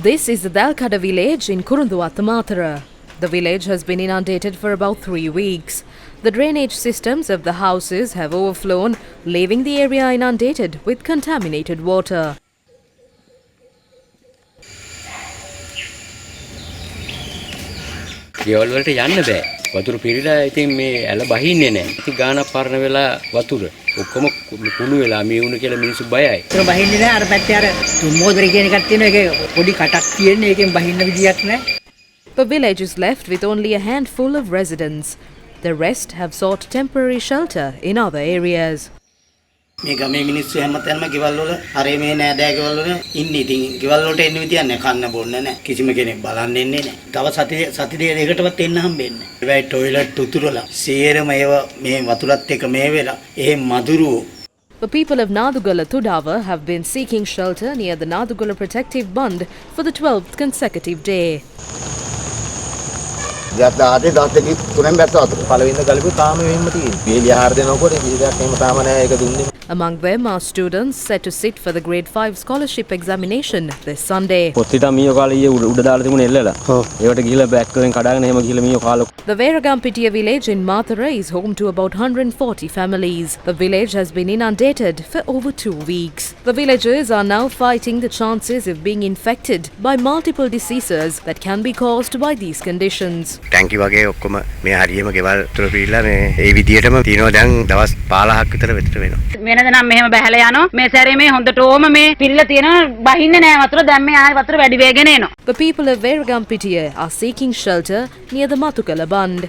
This is the Dalkada village in Kurunduwatta, Matara. The village has been inundated for about 3 weeks. The drainage systems of the houses have overflown, leaving the area inundated with contaminated water. ගෙවල් වලට යන්න බෑ. වතුර පිරීලා ඉතින් මේ ඇල බහින්නේ නැහැ. ඉතින් ගානක් පරණ වෙලා වතුර ඔක්කොම කුණු වෙලා මේ වුණ කියලා මිනිස්සු බයයි. ඒක බහින්නේ නැහැ. අර පැත්තේ අර තුම්මෝදර කියන එකක් තියෙනවා. ඒකේ පොඩි කටක් තියෙන. ඒකෙන් බහින්න විදියක් නැහැ. The village is left with only a handful of residents. The rest have sought temporary shelter in other areas. මේ ගමේ මිනිස්සු හැමතැනම ගෙවල් වල අර මේ නෑදෑ ගෙවල් වල ඉන්නේ. ඉතින් ගෙවල් වලට එන්න විදියක් නැහැ. කන්න බොන්න නැහැ. කිසිම කෙනෙක් බලන්න එන්නේ නැහැ. තව සති දෙකකටවත් එන්න හම්බෙන්නේ නැහැ. ඒවයි টয়ලට් උතුරලා සේරම ඒව මේ වතුරත් එක්ක මේ වෙලා එහෙම මදුරුවෝ. The people of Nadugala Tudava have been seeking shelter near the Nadugala Protective Bund for the 12th consecutive day. Among them are students set to sit for the grade 5 scholarship examination this Sunday. The Veeragampitia village in Matara is home to about 140 families. The village has been inundated for over 2 weeks. The villagers are now fighting the chances of being infected by multiple diseases that can be caused by these conditions. ටැංකි වගේ ඔක්කොම මේ හරියම ගෙවල් තුර පිරීලා මේ ඒ විදියටම තියෙනවා දැන් දවස් 15ක් විතර විතර වෙනවා. වෙනද නම් මෙහෙම බහැලා යනවා. මේ සැරේ මේ හොඳටම මේ පිල්ල තියෙනවා බහින්නේ නැහැ වතුර. දැන් මේ ආයෙ වතුර වැඩි වේගෙන එනවා. The people of Veeragampitia are seeking shelter near the Matukala Bund.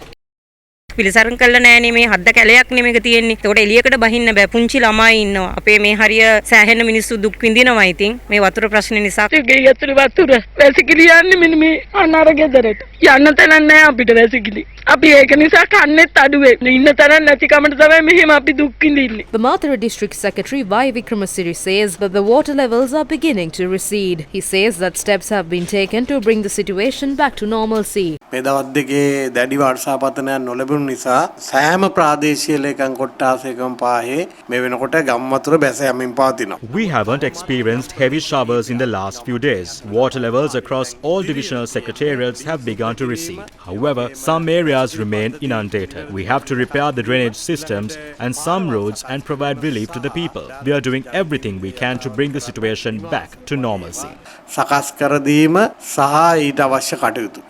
පිළිසරණ කළා නෑනේ මේ හද්ද කැලයක් නෙමෙයික තියෙන්නේ. ඒකට එළියකට බහින්න බෑ. පුංචි ළමයි ඉන්නවා. අපේ මේ හරිය සෑහෙන මිනිස්සු දුක් විඳිනවා ඉතින් මේ වතුර ප්‍රශ්නේ නිසා. ගේ යතුරු වතුර වැසිකිලි යන්නේ මෙන්න මේ අනාර ගෙදරට. යන්න තැනක් නෑ අපිට වැසිකිලි. අපි ඒක නිසා කන්නේත් අඩුවේ. ඉන්න තැනක් නැති කමට තමයි මෙහෙම අපි දුක් විඳින්නේ. The Matara District Secretary Y. Vikramasiri says that the water levels are beginning to recede. He says that steps have been taken to bring the situation back to normalcy. මේ දවස් දෙකේ දැඩි වර්ෂාපතනයක් නොලැබුණු නිසා සෑම ප්‍රාදේශීය ලේකම් කොට්ටාසයකම පාහේ මේ වෙනකොට ගම් වතුර බැස යමින් පවතිනවා. We haven't experienced heavy showers in the last few days. Water levels across all divisional secretariats have begun to recede. However, some areas remain inundated. We have to repair the drainage systems and some roads and provide relief to the people. We are doing everything we can to bring the situation back to normalcy. සකස් කර දීම සහ ඊට අවශ්‍ය කටයුතු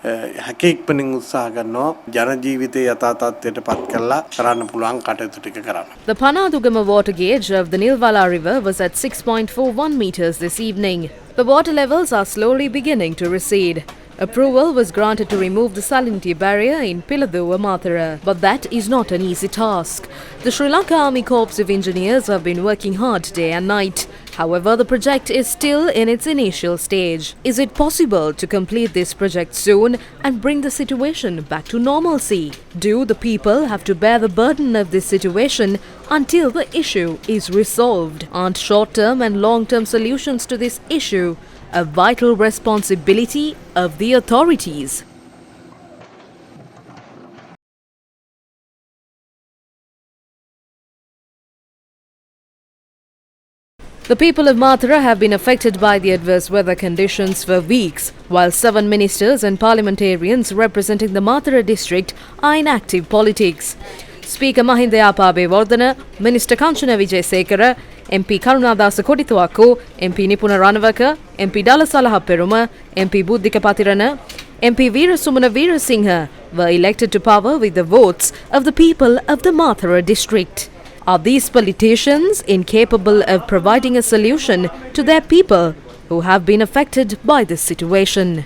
හැකීක්පනින් උත්සාහ කරනවා ජන ජීවිතය යථා තත්ත්වයට පත් කරලා කරන්න පුළුවන් කටයුතු ටික කරන්න. The Panadugama water gauge of the Nilvala river was at 6.41 meters this evening. The water levels are slowly beginning to recede. Approval was granted to remove the salinity barrier in Piladuwa, Matara, but that is not an easy task. The Sri Lanka Army Corps of Engineers have been working hard day and night. However, the project is still in its initial stage. Is it possible to complete this project soon and bring the situation back to normalcy? Do the people have to bear the burden of this situation until the issue is resolved? Aren't short-term and long-term solutions to this issue a vital responsibility of the authorities? The people of Matara have been affected by the adverse weather conditions for weeks, while 7 ministers and parliamentarians representing the Matara district are in active politics. Speaker Mahinda Yapa, Minister Kanchana Wijesekara, MP Karunadasa Kodituaku, MP Nipuna Ranavaka, MP Dalasalaha Peruma, MP Buddhika Patirana, MP Veerasumana Veerasinghe were elected to power with the votes of the people of the Matara district. Are these politicians incapable of providing a solution to their people who have been affected by this situation?